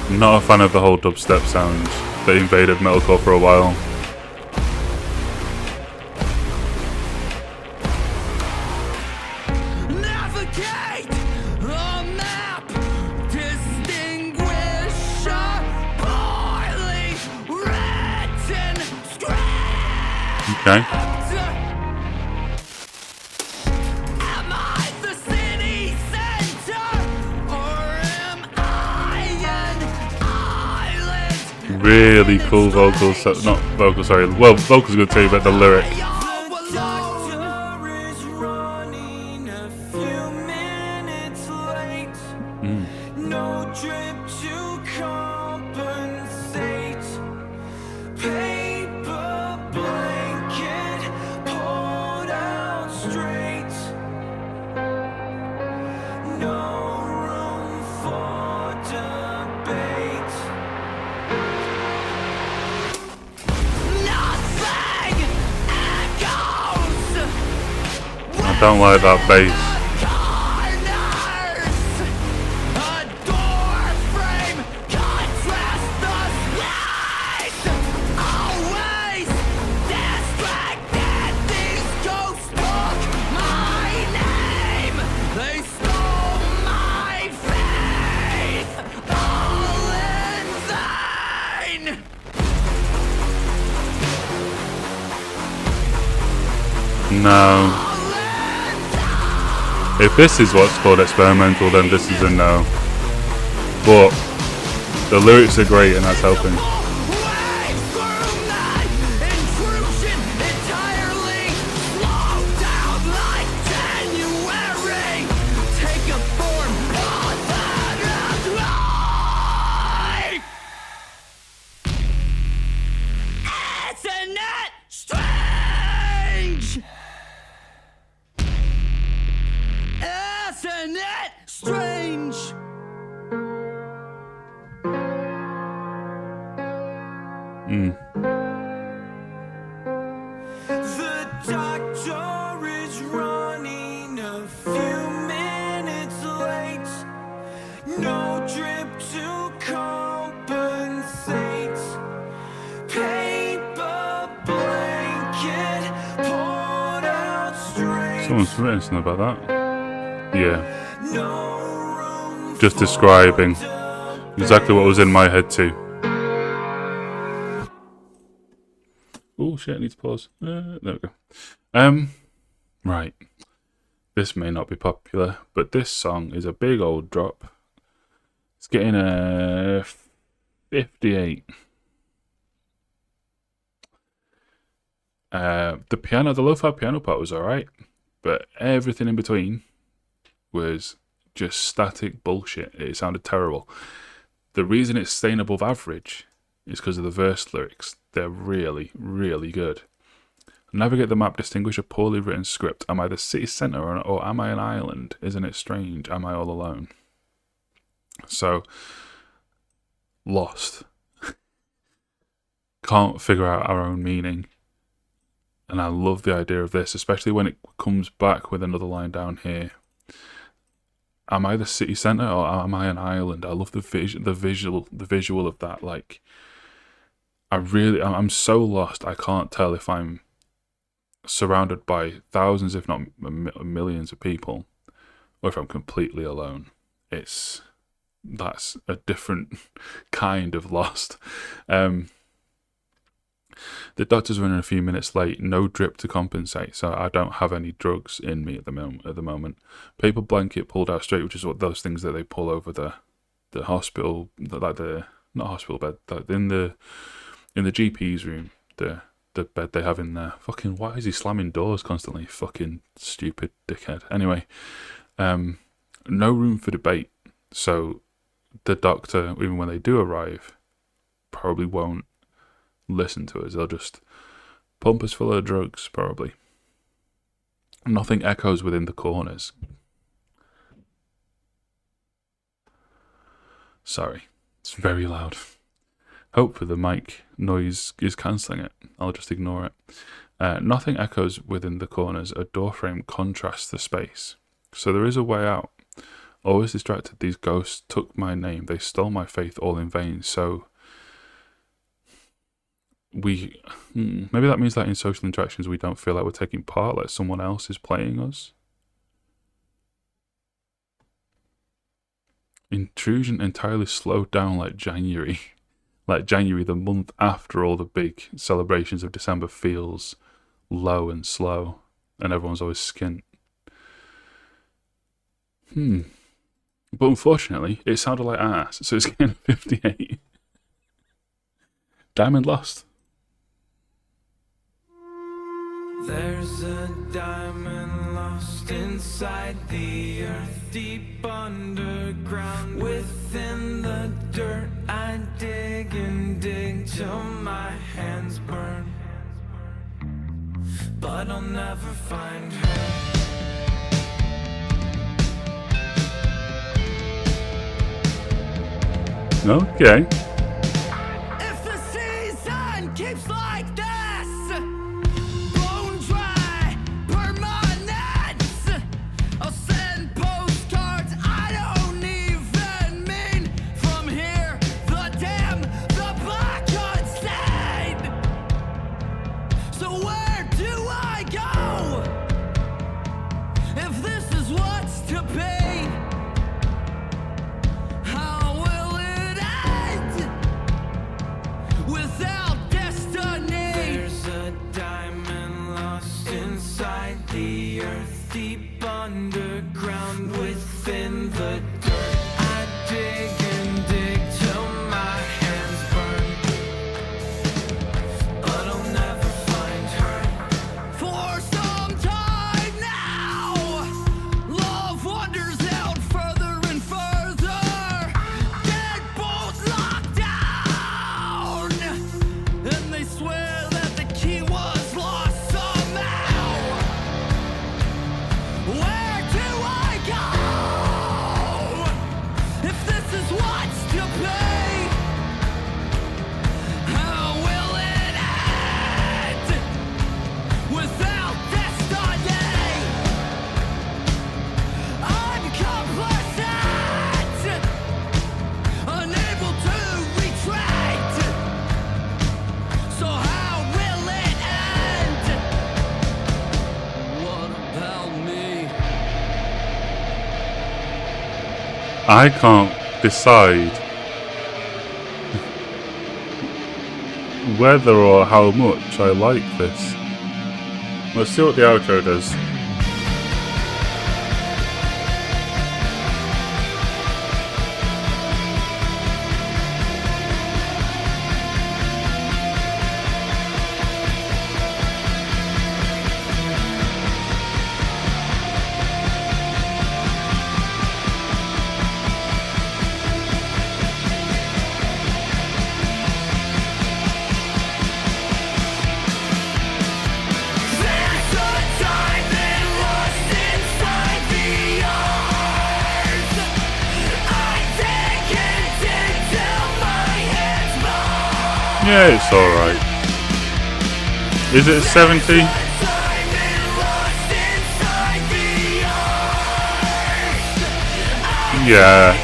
Not a fan of the whole dubstep sound that invaded metalcore for a while. Navigate a map, distinguish a poorly written script. Okay. Am I the city center, or am I an island? Really cool vocals. Not vocals, sorry. Well, vocals are good too, but the lyric. The doctor is running a few minutes late. No trip to compensate. Paper blanket pulled out straight. No room for debate. Nothing echoes Don't like that bass. No. If this is what's called experimental, then this is a no. But the lyrics are great and that's helping. Isn't it strange? The doctor is running a few minutes late. No drip to compensate. Paper blanket pulled out straight. Someone's written something about that. Yeah. No room Just describing exactly what was in my head too. Oh shit, I need to pause. There we go. Right. This may not be popular, but this song is a big old drop. It's getting a 58. The lo-fi piano part was alright, but everything in between was just static bullshit. It sounded terrible. The reason it's staying above average is because of the verse lyrics. They're really, really good. Navigate the map, distinguish a poorly written script. Am I the city centre or am I an island? Isn't it strange? Am I all alone? So, lost. Can't figure out our own meaning. And I love the idea of this, especially when it comes back with another line down here. Am I the city centre or am I an island? I love the visual of that. Like, I'm so lost. I can't tell if I'm surrounded by thousands, if not millions of people, or if I'm completely alone. That's a different kind of lost. The doctor's running a few minutes late. No drip to compensate, so I don't have any drugs in me at the moment. Paper blanket pulled out straight, which is what those things that they pull over the hospital, like the not hospital bed, like in the GP's room, the bed they have in there. Fucking, why is he slamming doors constantly? Fucking stupid dickhead. Anyway, no room for debate. So the doctor, even when they do arrive, probably won't listen to us. They'll just pump us full of drugs, probably. Nothing echoes within the corners. Sorry, it's very loud. Hopefully the mic noise is cancelling it. I'll just ignore it. Nothing echoes within the corners. A doorframe contrasts the space. So there is a way out. Always distracted, these ghosts took my name. They stole my faith all in vain. So maybe that means that in social interactions we don't feel like we're taking part, like someone else is playing us. Intrusion entirely slowed down like January. Like January, the month after all the big celebrations of December, feels low and slow, and everyone's always skint. But unfortunately, it sounded like ass, so it's getting 58. Diamond lost. There's a diamond lost inside the earth, deep underground. Within the dirt, I dig and dig till my hands burn. But I'll never find her. Okay. If the season keeps like this, bone dry, permanent I can't decide whether or how much I like this. Let's see what the outro does. Yeah, it's alright. Is it a 70? Yeah.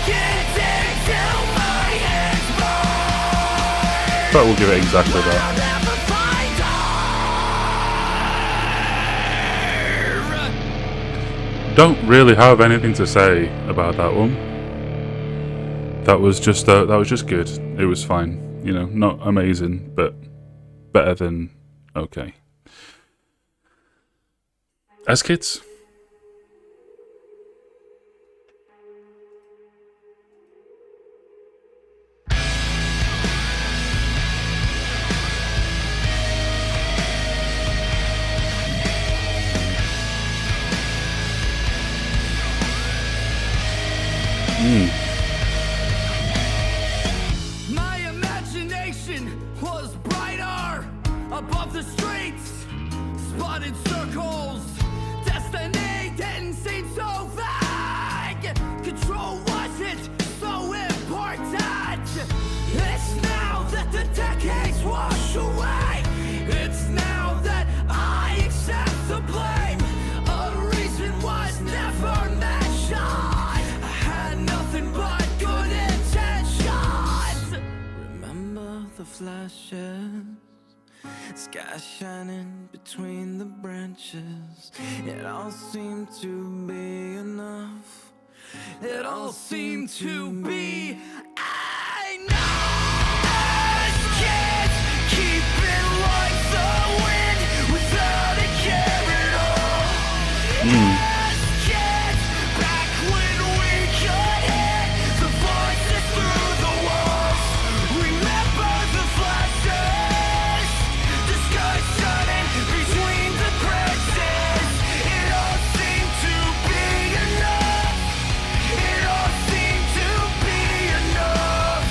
But we'll give it exactly that. Don't really have anything to say about that one. That was just good. It was fine. You know, not amazing, but better than okay. As kids. My imagination was brighter above the streets, spotted circles. Destiny didn't seem so vague. Control wasn't so important. It's now that the decades wash away. It's now that I accept the blame. A reason was never mentioned. I had nothing but good intentions. Remember the flashes, sky shining between the branches. It all seemed to be enough. It all seemed to be enough. As kids, keeping like the wind without a care at all. As kids, back when we could hear the voices through the walls. Remember the flashes, the sky shining between the branches. It all seemed to be enough. It all seemed to be enough.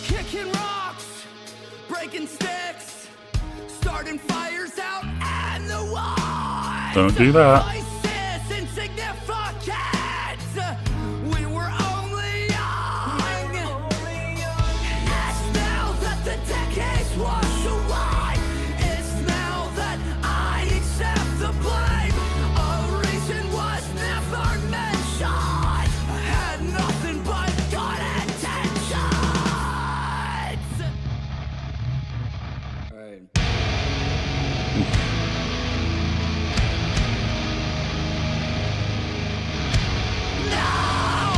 Kicking rocks, breaking sticks, starting fires out in the woods. Don't do that. Voices insignificant. We were only young. It's now that the decades wash away. It's now that I accept the blame. A reason was never mentioned. I had nothing but good intentions. Now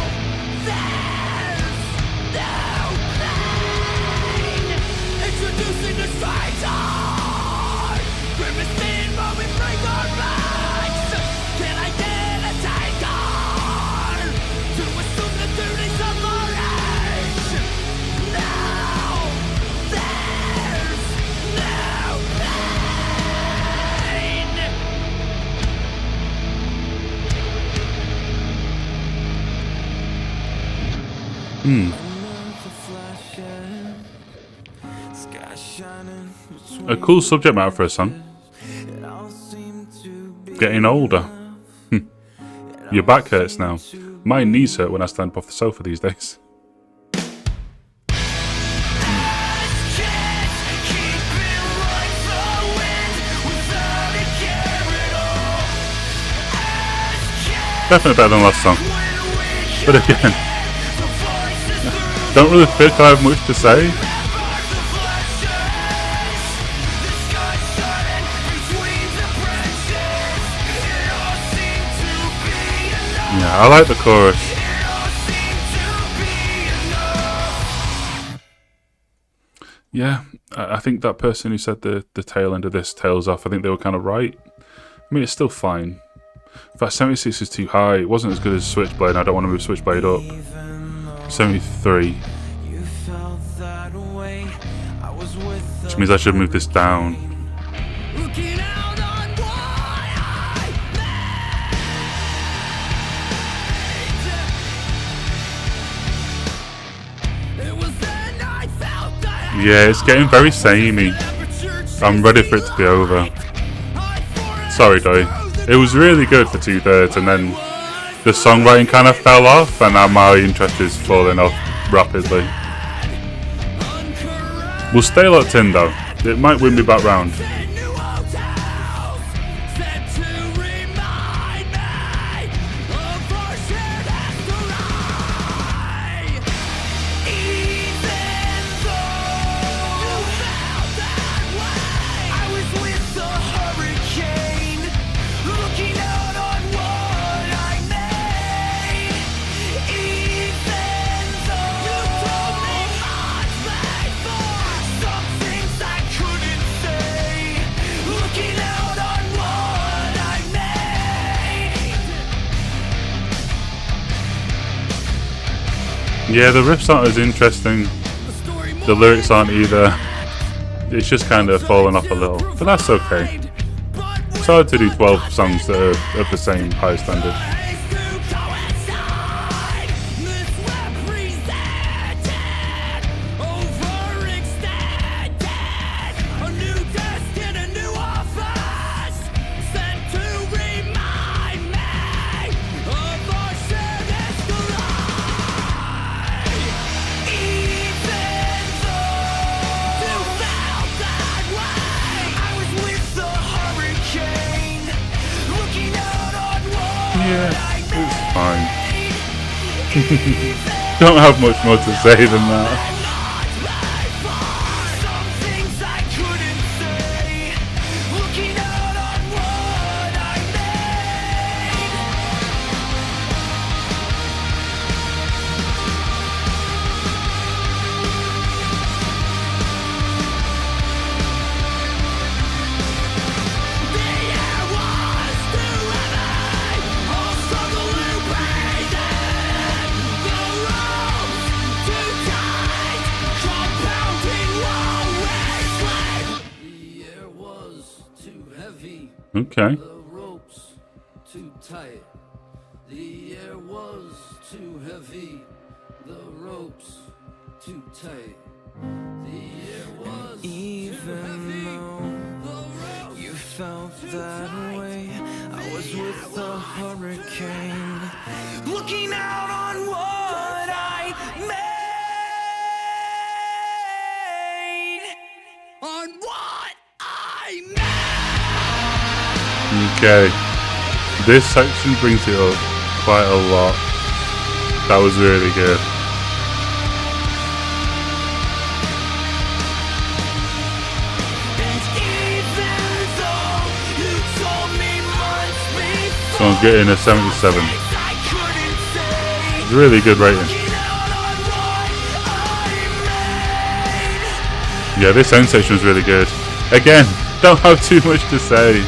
there's no pain. Introducing the stranger. Grimacing while we break our backs. Can I get a taker to assume the duties of our age? Now there's no pain. A cool subject matter for a song. Getting older. Your back hurts now. My knees hurt when I stand up off the sofa these days. Definitely better than last song. But again, don't really think I have much to say. Yeah, I like the chorus. Yeah, I think that person who said the tail end of this tails off, I think they were kind of right. I mean, it's still fine. In fact, 76 is too high. It wasn't as good as Switchblade. I don't want to move Switchblade up. 73. You felt that way. I was with Which means I should move this down. looking out on what I made. It was then I felt that Yeah, it's getting very samey. I'm ready for it to be over. Sorry, Doy. It was really good for 2/3, and then the songwriting kind of fell off, and now my interest is falling off rapidly. We'll stay locked in though. It might win me back round. Yeah, the riffs aren't as interesting. The lyrics aren't either. It's just kind of falling off a little, but that's okay. It's hard to do 12 songs that are of the same high standard. Yeah, it's fine. Don't have much more to say than that. Okay. The ropes too tight. The air was too heavy. The ropes too tight. The air was even though you felt that way. I was with the hurricane, looking out on what I made. On what I made. Okay. This section brings it up quite a lot. That was really good. So I'm getting a 77. It's a really good rating. Yeah, this end section was really good. Again, don't have too much to say.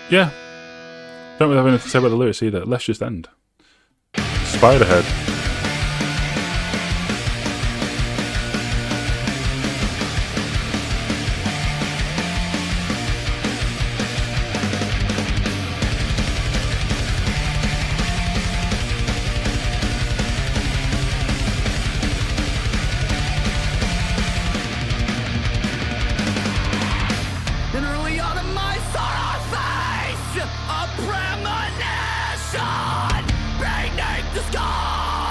Yeah, don't really have anything to say about the lyrics either. Let's just end. Spiderhead. In early autumn, my solar face, a premonition, beneath the sky.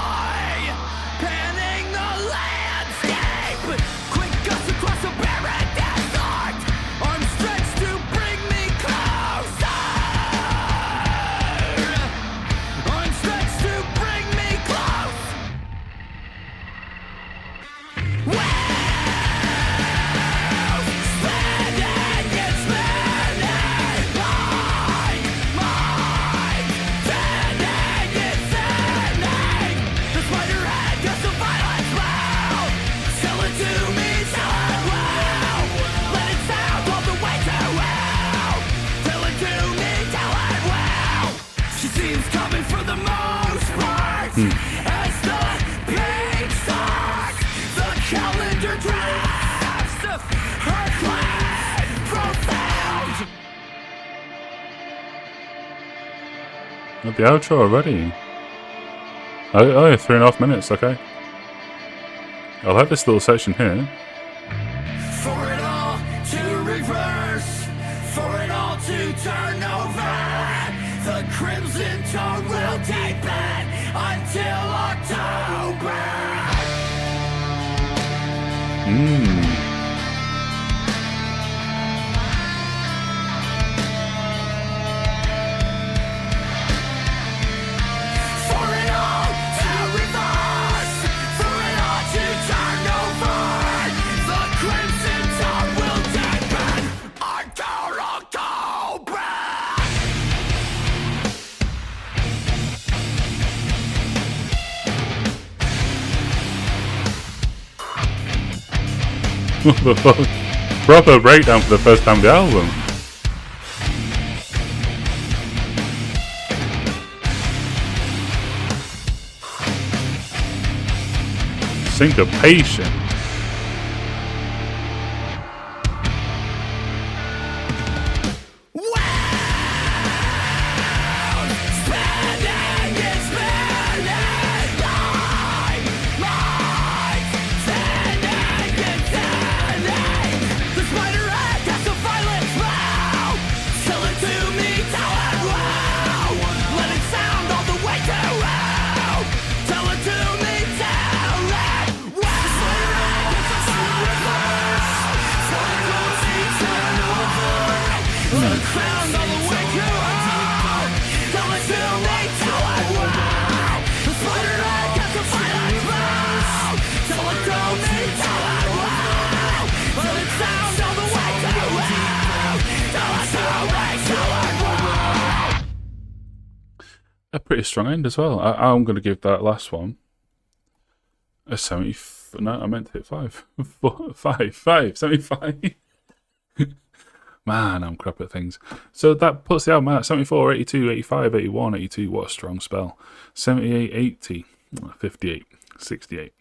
At the outro already. Oh, yeah, 3.5 minutes, okay. I like this little section here. For it all to reverse, for it all to turn over. The crimson tone will deepen until October. For it all to reverse, for it all to turn over. The crimson tone will deepen until October. What the fuck? Proper breakdown for the first time of the album. Syncopation. A pretty strong end as well. I'm going to give that last one a 70. No, I meant to hit 5. 75. Man, I'm crap at things. So that puts the album at 74, 82, 85, 81, 82. What a strong spell. 78, 80, 58, 68,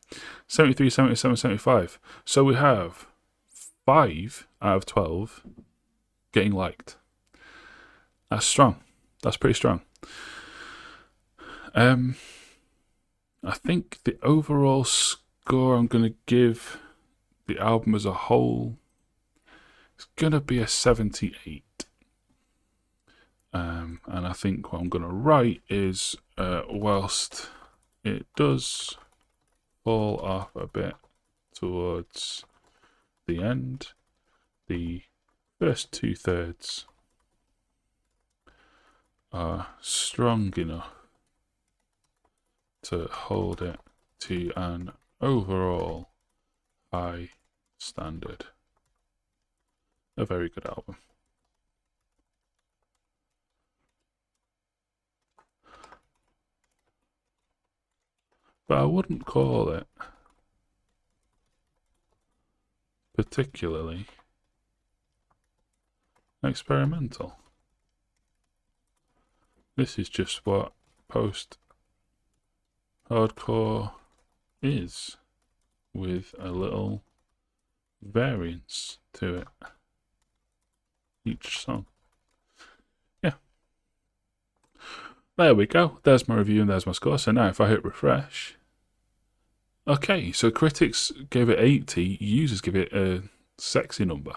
73, 77, 75. So we have 5 out of 12 getting liked. That's strong. That's pretty strong. I think the overall score I'm going to give the album as a whole is going to be a 78. And I think what I'm going to write is, whilst it does fall off a bit towards the end, the first 2/3 are strong enough to hold it to an overall high standard. A very good album. But I wouldn't call it particularly experimental. This is just what post-hardcore is, with a little variance to it each song. Yeah. There we go. There's my review and there's my score. So now if I hit refresh. Okay, so critics gave it 80, users give it a sexy number.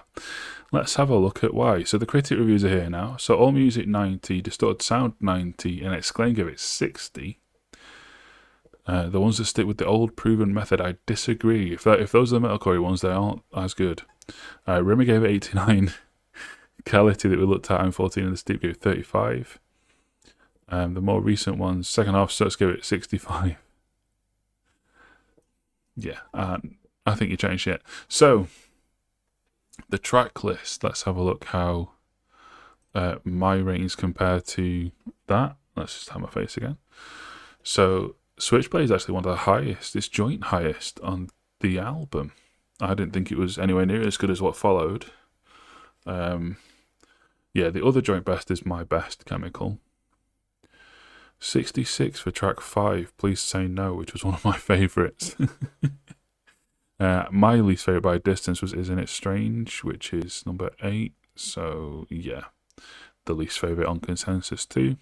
Let's have a look at why. So the critic reviews are here now. So AllMusic 90, Distorted Sound 90, and Exclaim give it 60. The ones that stick with the old proven method, I disagree. If those are the metalcore ones, they aren't as good. Rimmer gave it 89. Cality that we looked at in 14 and the Steep gave it 35. The more recent ones, Second Half Sucks gave it 65. Yeah, I think you changed it. So, the track list, let's have a look how my ratings compare to that. Let's just have my face again. So, Switchblade is actually one of the highest, it's joint highest on the album. I didn't think it was anywhere near as good as what followed. Yeah, the other joint best is My Best Chemical. 66 for track 5, Please Say No, which was one of my favourites. My least favourite by a distance was Isn't It Strange, which is number 8. So, yeah, the least favourite on consensus too.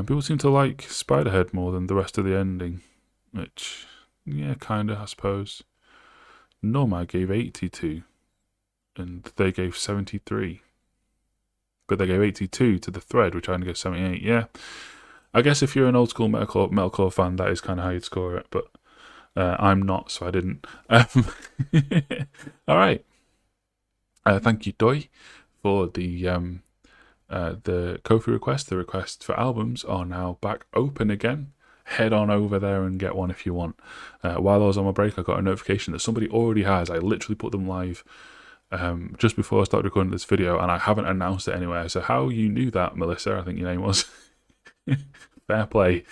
People seem to like Spiderhead more than the rest of the ending, which, yeah, kinda, I suppose. Nomad gave 82, and they gave 73. But they gave 82 to the Thread, which I only gave 78. Yeah, I guess if you're an old school metalcore fan, that is kind of how you'd score it, but I'm not, so I didn't. All right. Thank you, Doi, for the Ko-fi request. The requests for albums are now back open again. Head on over there and get one if you want. While I was on my break, I got a notification that somebody already has. I literally put them live just before I started recording this video, and I haven't announced it anywhere. So how you knew that, Melissa, I think your name was. Fair play.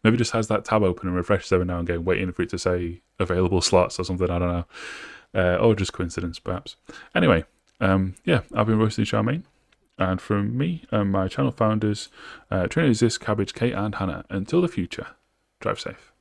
Maybe just has that tab open and refreshes every now and again, waiting for it to say available slots or something, I don't know. Or just coincidence, perhaps. Anyway, yeah, I've been Roasting Charmaine. And from me and my channel founders, Trinity Zisk, Cabbage, Kate and Hannah, until the future, drive safe.